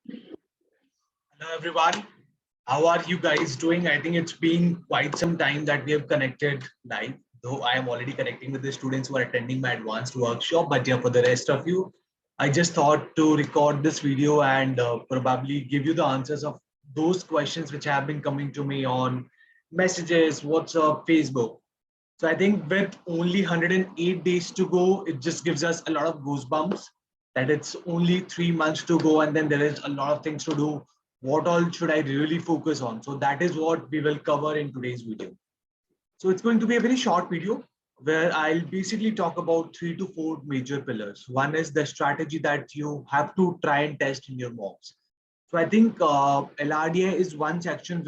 Hello everyone. How are you guys doing? I think it's been quite some time that we have connected live, though I am already connecting with the students who are attending my advanced workshop. But yeah, for the rest of you, I just thought to record this video and probably give you the answers of those questions which have been coming to me on messages, WhatsApp, Facebook. So I think with only 108 days to go, it just gives us a lot of goosebumps that it's only 3 months to go and then there is a lot of things to do. What all should I really focus on? So that is what we will cover in today's video. So it's going to be a very short video where I'll basically talk about 3 to 4 major pillars. One is the strategy that you have to try and test in your mocks. So I think LRDI is one section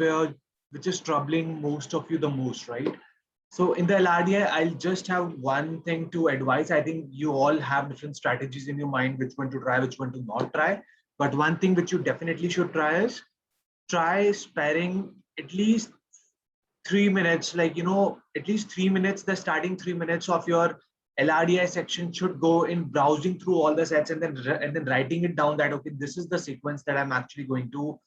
which is troubling most of you the most, right? So in the LRDI, I'll just have one thing to advise. I think you all have different strategies in your mind, which one to try, which one to not try. But one thing which you definitely should try is try sparing at least 3 minutes, at least 3 minutes, the starting 3 minutes of your LRDI section should go in browsing through all the sets and then writing it down that, okay, this is the sequence that I'm actually going to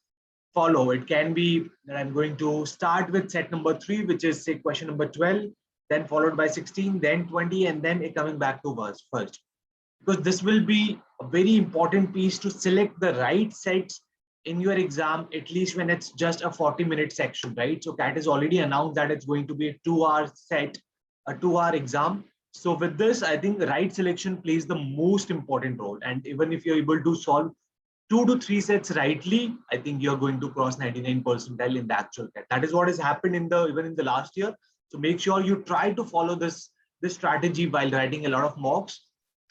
follow. It can be that I'm going to start with set number 3, which is say question number 12, then followed by 16, then 20, and then coming back to verse first. Because this will be a very important piece to select the right sets in your exam, at least when it's just a 40-minute section, right? So CAT has already announced that it's going to be a 2-hour set, a 2-hour exam. So with this, I think the right selection plays the most important role. And even if you're able to solve 2 to 3 sets rightly, I think you're going to cross 99 percentile in the actual CAT. That is what has happened even in the last year. So make sure you try to follow this strategy while writing a lot of mocks.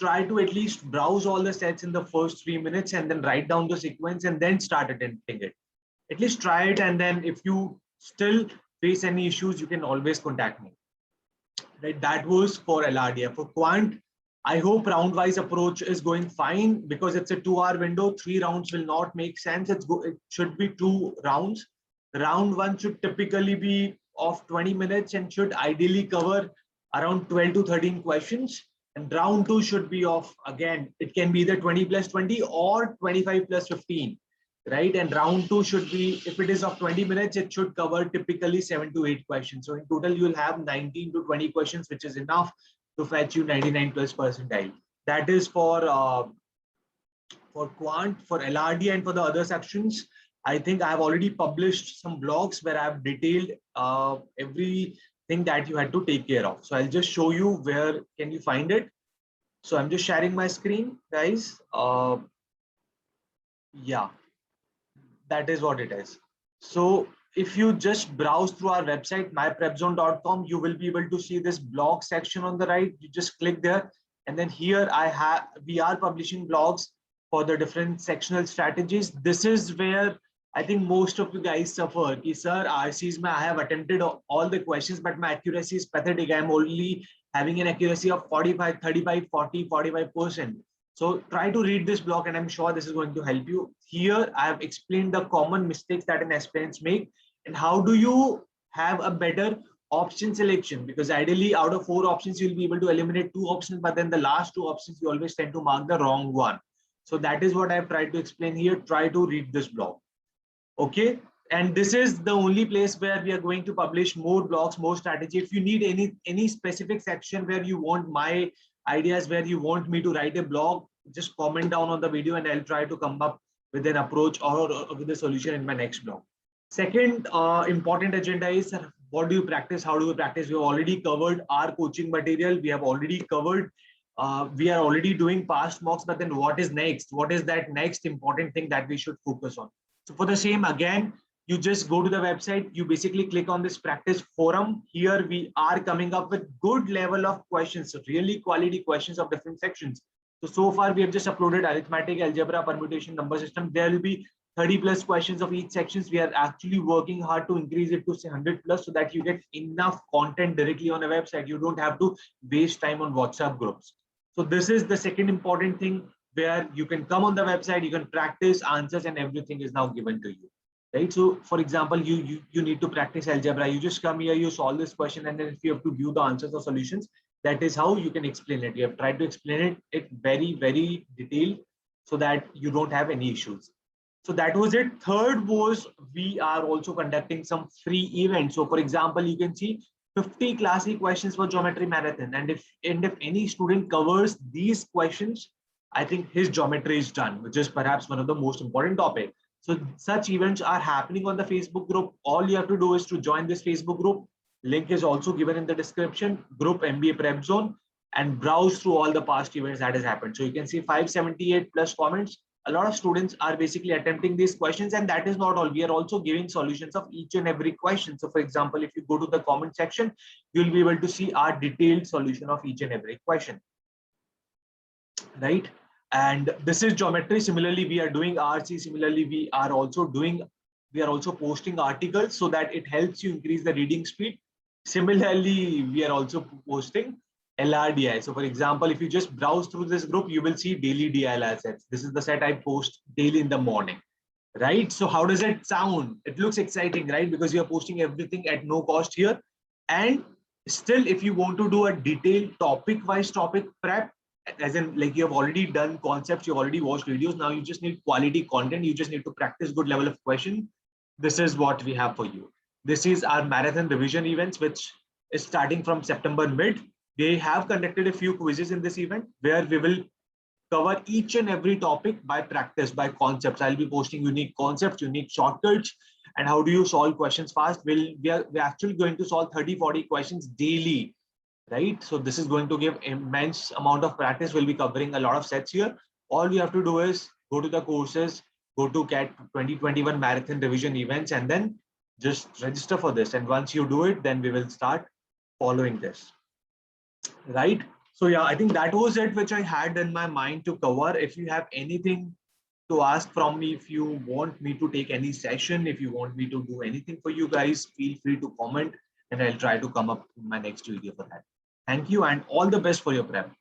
Try to at least browse all the sets in the first 3 minutes and then write down the sequence and then start attempting it. At least try it, and then if you still face any issues, you can always contact me. Right, that was for LRDF. For Quant, I hope round-wise approach is going fine because it's a 2-hour window. 3 rounds will not make sense. It should be 2 rounds. Round 1 should typically be of 20 minutes and should ideally cover around 12 to 13 questions. And round 2 should be of, again, it can be either 20 plus 20 or 25 plus 15, right? And round 2 should be, if it is of 20 minutes, it should cover typically 7 to 8 questions. So in total, you'll have 19 to 20 questions, which is enough to fetch you 99 plus percentile. That is for Quant, for LRD, and for the other sections. I think I have already published some blogs where I have detailed everything that you had to take care of. So I'll just show you where can you find it. So I'm just sharing my screen, guys. Yeah, that is what it is. So if you just browse through our website, myprepzone.com, you will be able to see this blog section on the right. You just click there. And then here we are publishing blogs for the different sectional strategies. This is where I think most of you guys suffer. Ki, sir, RCs, I have attempted all the questions, but my accuracy is pathetic. I'm only having an accuracy of 45, 35, 40, 45%. So try to read this blog and I'm sure this is going to help you. Here, I have explained the common mistakes that an aspirants make and how do you have a better option selection, because ideally out of 4 options, you'll be able to eliminate 2 options, but then the last 2 options, you always tend to mark the wrong one. So that is what I've tried to explain here. Try to read this blog. Okay. And this is the only place where we are going to publish more blogs, more strategy. If you need any specific section where you want my ideas, where you want me to write a blog, just comment down on the video and I'll try to come up with an approach or with a solution in my next blog. Second important agenda is what do you practice? How do you practice? We have already covered our coaching material. We have already covered, we are already doing past mocks, but then what is next? What is that next important thing that we should focus on? So for the same, again, you just go to the website, you basically click on this practice forum. Here we are coming up with good level of questions, so really quality questions of different sections. So far we have just uploaded arithmetic, algebra, permutation, number system. There will be 30 plus questions of each sections. We are actually working hard to increase it to say 100 plus so that you get enough content directly on a website. You don't have to waste time on WhatsApp groups. So this is the second important thing where you can come on the website, you can practice answers and everything is now given to you. Right. So for example, you need to practice algebra. You just come here, you solve this question, and then if you have to view the answers or solutions, that is how you can explain it. You have tried to explain it very, very detailed so that you don't have any issues. So that was it. Third was we are also conducting some free events. So for example, you can see 50 classic questions for geometry marathon. And if any student covers these questions, I think his geometry is done, which is perhaps one of the most important topics. So such events are happening on the Facebook group. All you have to do is to join this Facebook group. Link is also given in the description, group MBA Prepzone, and browse through all the past events that has happened. So you can see 578 plus comments. A lot of students are basically attempting these questions, and that is not all. We are also giving solutions of each and every question. So for example, if you go to the comment section, you'll be able to see our detailed solution of each and every question, right? And this is geometry. Similarly, we are doing RC. Similarly, we are also posting articles so that it helps you increase the reading speed. Similarly, we are also posting LRDI. So for example, if you just browse through this group, you will see daily DILR sets. This is the set I post daily in the morning, right? So how does it sound? It looks exciting, right? Because you're posting everything at no cost here. And still, if you want to do a detailed topic-wise topic prep, as in like you have already done concepts, you've already watched videos, now you just need quality content, you just need to practice good level of question. This is what we have for you. This is our marathon revision events, which is starting from September mid. They have conducted a few quizzes in this event where we will cover each and every topic by practice, by concepts. I'll be posting unique concepts, unique shortcuts, and how do you solve questions fast. We're actually going to solve 30-40 questions daily, right? So this is going to give immense amount of practice. We'll be covering a lot of sets here. All you have to do is go to the courses, go to CAT 2021 marathon revision events, and then just register for this. And once you do it, then we will start following this, right? So yeah, I think that was it which I had in my mind to cover. If you have anything to ask from me, if you want me to take any session, if you want me to do anything for you guys, feel free to comment and I'll try to come up in my next video for that. Thank you and all the best for your prep.